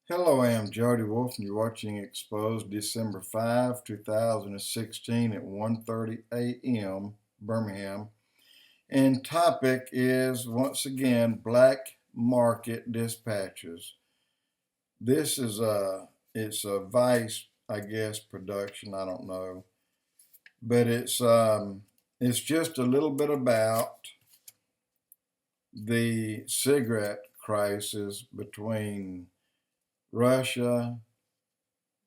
Hello, I am Jody Wolf, and you're watching Expoz December 5, 2016 at 1:30 a.m. Birmingham. And topic is, once again, black market dispatches. This is it's a Vice, I guess, production, I don't know. But it's just a little bit about the cigarette crisis between Russia,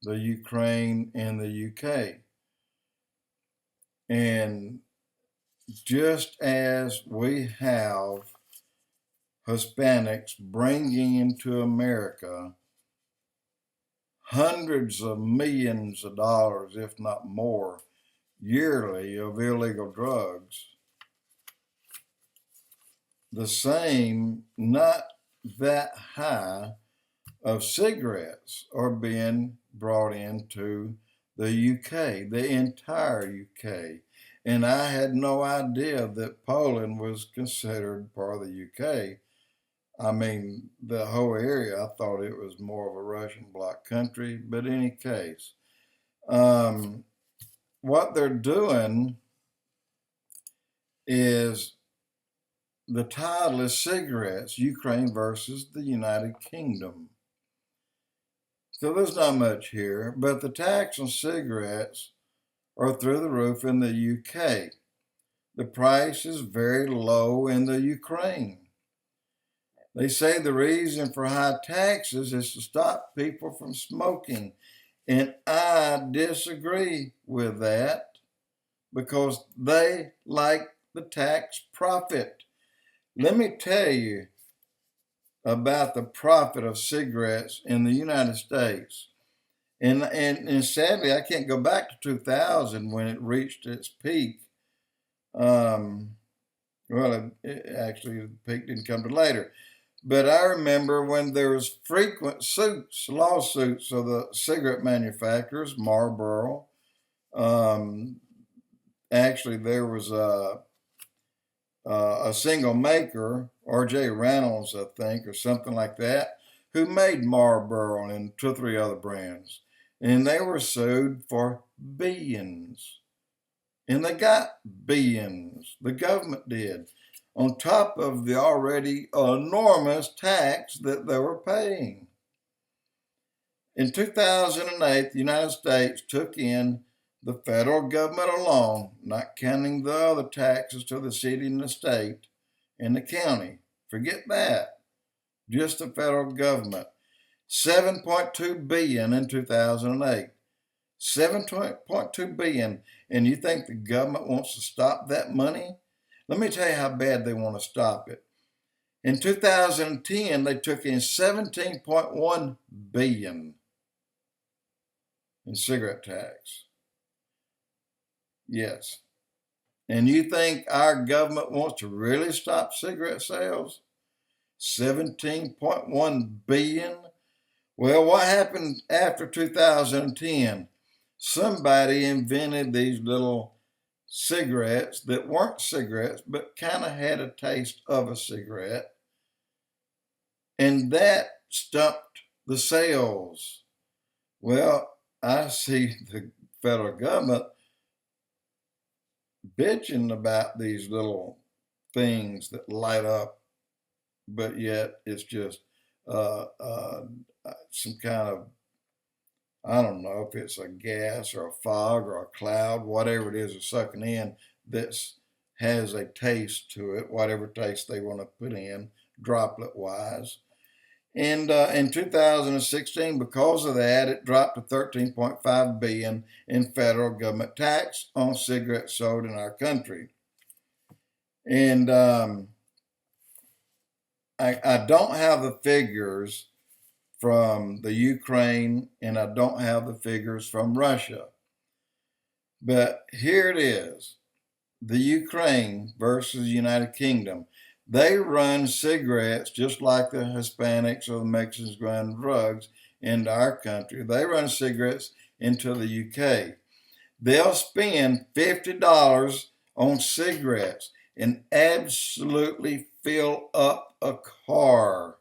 the Ukraine, and the UK. And just as we have Hispanics bringing into America hundreds of millions of dollars, if not more, yearly of illegal drugs, the same, not that high, of cigarettes are being brought into the UK, the entire UK. And I had no idea that Poland was considered part of the UK. I mean, the whole area, I thought it was more of a Russian bloc country, but in any case, what they're doing is, the title is Cigarettes, Ukraine versus the United Kingdom. So there's not much here, but the tax on cigarettes are through the roof in the UK. The price is very low in the Ukraine. They say the reason for high taxes is to stop people from smoking. And I disagree with that because they like the tax profit. Let me tell you about the profit of cigarettes in the United States. And sadly, I can't go back to 2000 when it reached its peak. Actually, the peak didn't come to later. But I remember when there was frequent lawsuits of the cigarette manufacturers, Marlboro. Actually, there was a single maker, R.J. Reynolds, I think, or something like that, who made Marlboro and 2 or 3 other brands. And they were sued for billions. And they got billions. The government did, on top of the already enormous tax that they were paying. In 2008, the United States took in, the federal government alone, not counting the other taxes to the city and the state and the county. Forget that. Just the federal government. $7.2 billion in 2008. $7.2 billion. And you think the government wants to stop that money? Let me tell you how bad they want to stop it. In 2010, they took in $17.1 billion in cigarette tax. Yes. And you think our government wants to really stop cigarette sales? $17.1 billion? Well, what happened after 2010? Somebody invented these little cigarettes that weren't cigarettes, but kind of had a taste of a cigarette. And that stumped the sales. Well, I see the federal government bitching about these little things that light up, but yet it's just some kind of, I don't know if it's a gas or a fog or a cloud, whatever it is they're sucking in, that has a taste to it, whatever taste they want to put in, droplet-wise. And in 2016, because of that, it dropped to $13.5 billion in federal government tax on cigarettes sold in our country. And I don't have the figures from the Ukraine, and I don't have the figures from Russia. But here it is, the Ukraine versus the United Kingdom. They run cigarettes just like the Hispanics or the Mexicans run drugs into our country. They run cigarettes into the UK. They'll spend $50 on cigarettes and absolutely fill up a car.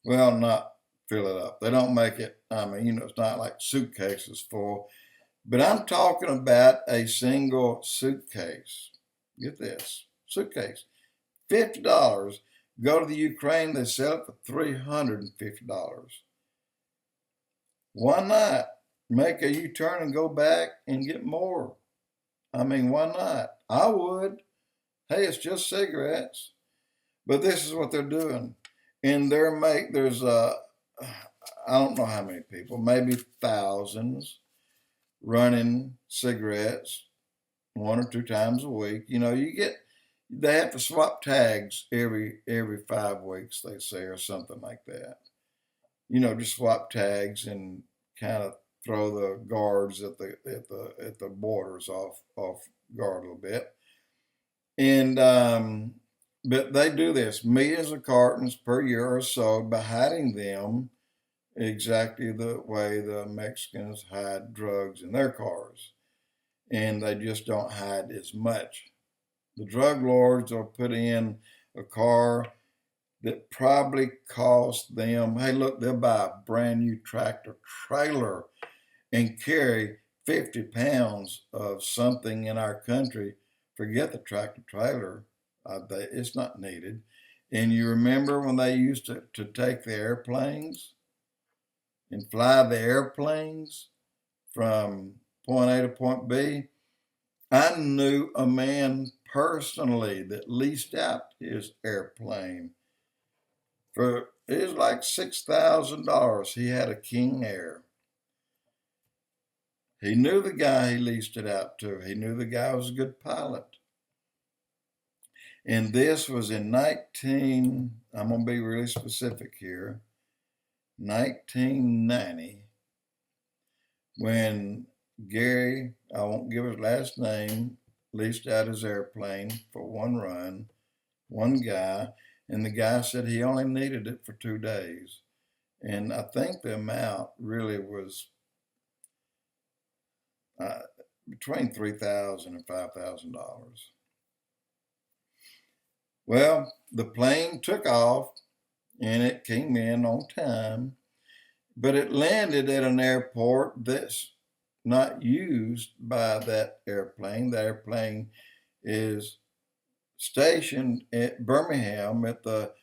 Well, not fill it up. They don't make it, I mean, you know, it's not like suitcases full. But I'm talking about a single suitcase. Get this, suitcase, $50. Go to the Ukraine, they sell it for $350. Why not make a U-turn and go back and get more? I mean, why not? I would. Hey, it's just cigarettes. But this is what they're doing. And there's I don't know how many people, maybe thousands, running cigarettes 1 or 2 times a week. You know, they have to swap tags every 5 weeks, they say, or something like that. You know, just swap tags and kind of throw the guards at the borders off guard a little bit. And but they do this, millions of cartons per year are sold by hiding them exactly the way the Mexicans hide drugs in their cars. And they just don't hide as much. The drug lords will put in a car that probably cost them, hey, look, they'll buy a brand new tractor trailer and carry 50 pounds of something in our country. Forget the tractor trailer. It's not needed. And you remember when they used to take the airplanes and fly the airplanes from point A to point B? I knew a man personally that leased out his airplane for, it was like $6,000. He had a King Air. He knew the guy he leased it out to. He knew the guy was a good pilot. And this was in I'm going to be really specific here, 1990, when Gary, I won't give his last name, leased out his airplane for one run, one guy, and the guy said he only needed it for 2 days. And I think the amount really was between $3,000 and $5,000. Well, the plane took off and it came in on time, but it landed at an airport that's not used by that airplane. The airplane is stationed at Birmingham at the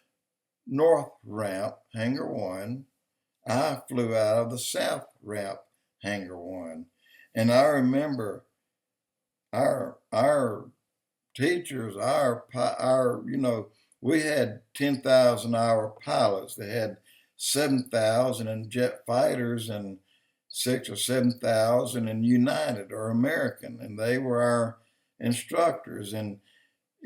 north ramp, Hangar 1. I flew out of the south ramp, Hangar 1. And I remember our teachers, we had 10,000-hour pilots. They had 7,000 in jet fighters and 6,000 or 7,000 in United or American, and they were our instructors. And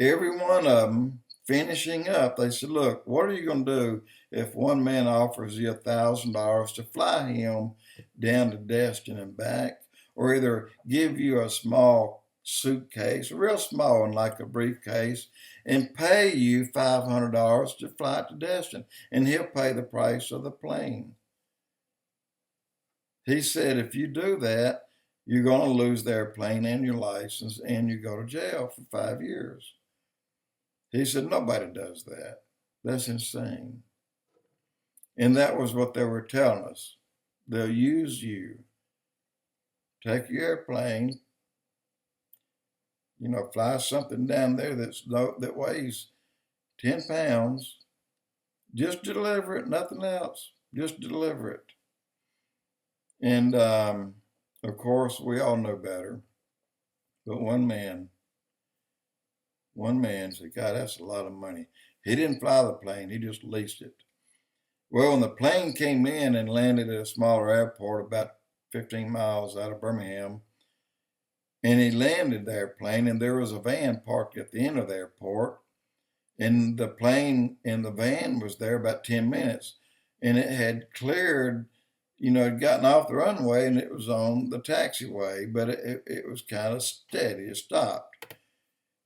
every one of them, finishing up, they said, look, what are you going to do if one man offers you $1,000 to fly him down to Destin and back, or either give you a small suitcase, a real small one like a briefcase, and pay you $500 to fly to Destin, and he'll pay the price of the plane. He said, if you do that, you're going to lose the airplane and your license, and you go to jail for 5 years. He said, nobody does that. That's insane. And that was what they were telling us. They'll use you. Take your airplane, fly something down there that weighs 10 pounds. Just deliver it, nothing else. Just deliver it. And, of course, we all know better. But one man said, God, that's a lot of money. He didn't fly the plane. He just leased it. Well, when the plane came in and landed at a smaller airport about 15 miles out of Birmingham, and he landed the airplane, and there was a van parked at the end of the airport, and the plane and the van was there about 10 minutes, and it had cleared, it had gotten off the runway, and it was on the taxiway, but it was kind of steady. It stopped.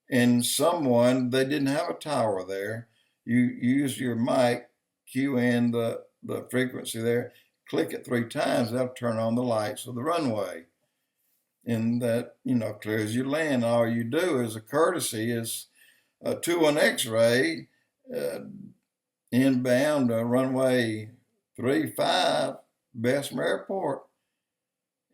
And they didn't have a tower there. You use your mic, cue in the frequency there, click it 3 times, that'll turn on the lights of the runway. And that, clears your land. All you do as a courtesy is to an X-ray inbound runway 3-5, Bessemer Airport.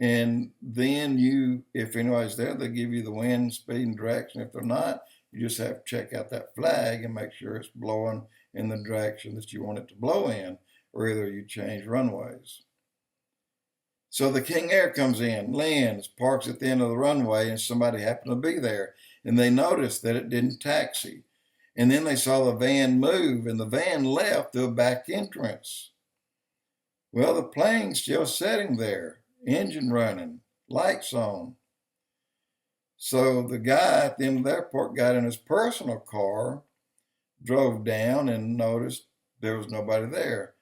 And then if anybody's there, they give you the wind, speed, and direction. If they're not, you just have to check out that flag and make sure it's blowing in the direction that you want it to blow in, or either you change runways. So the King Air comes in, lands, parks at the end of the runway, and somebody happened to be there. And they noticed that it didn't taxi. And then they saw the van move, and the van left through a back entrance. Well, the plane's still sitting there, engine running, lights on. So the guy at the end of the airport got in his personal car, drove down, and noticed there was nobody there.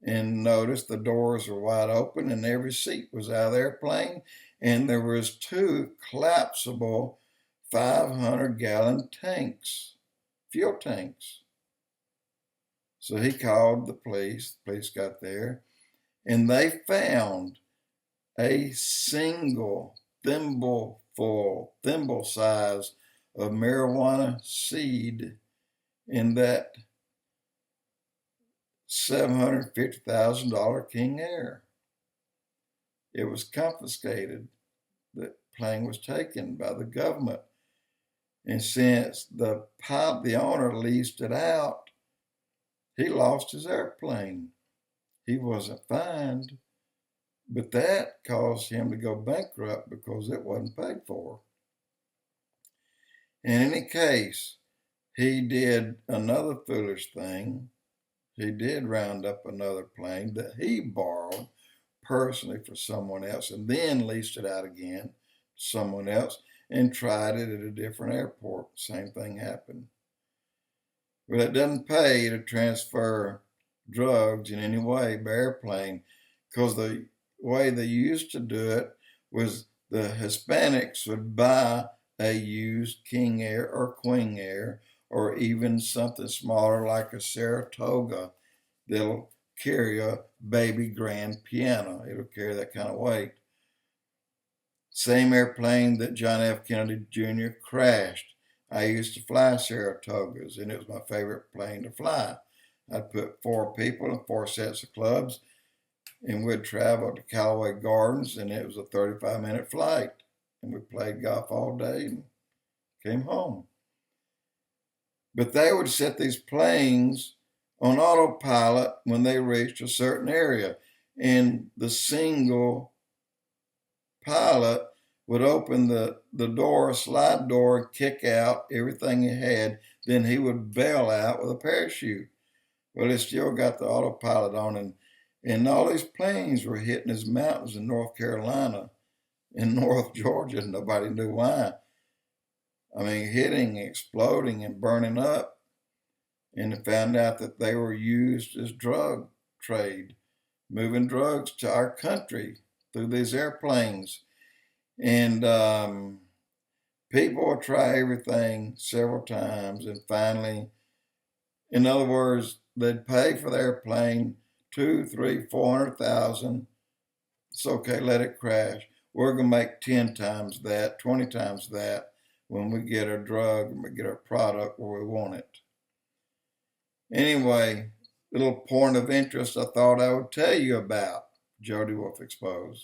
And noticed the doors were wide open and every seat was out of the airplane. And there was 2 collapsible 500-gallon tanks, fuel tanks. So he called the police. The police got there, and they found a single thimble size of marijuana seed in that $750,000 King Air. It was confiscated. The plane was taken by the government. And since the owner leased it out, he lost his airplane. He wasn't fined, but that caused him to go bankrupt because it wasn't paid for. In any case, he did another foolish thing. He did round up another plane that he borrowed personally for someone else and then leased it out again to someone else and tried it at a different airport. Same thing happened. But it doesn't pay to transfer drugs in any way by airplane, because the way they used to do it was the Hispanics would buy a used King Air or Queen Air, or even something smaller like a Saratoga that'll carry a baby grand piano. It'll carry that kind of weight. Same airplane that John F. Kennedy Jr. crashed. I used to fly Saratogas, and it was my favorite plane to fly. I'd put 4 people in 4 sets of clubs, and we'd travel to Callaway Gardens, and it was a 35-minute flight. And we played golf all day and came home. But they would set these planes on autopilot when they reached a certain area, and the single pilot would open the door, slide door, and kick out everything he had. Then he would bail out with a parachute. Well, it still got the autopilot on, and all these planes were hitting his mountains in North Carolina, in North Georgia, and nobody knew why. I mean, hitting, exploding, and burning up. And they found out that they were used as drug trade, moving drugs to our country through these airplanes. And people will try everything several times, and finally, in other words, they'd pay for the airplane $200,000, $300,000, $400,000. It's okay, let it crash. We're gonna make 10 times that, 20 times that when we get our drug and we get our product where we want it. Anyway, little point of interest I thought I would tell you about. Jody Wolf Expoz.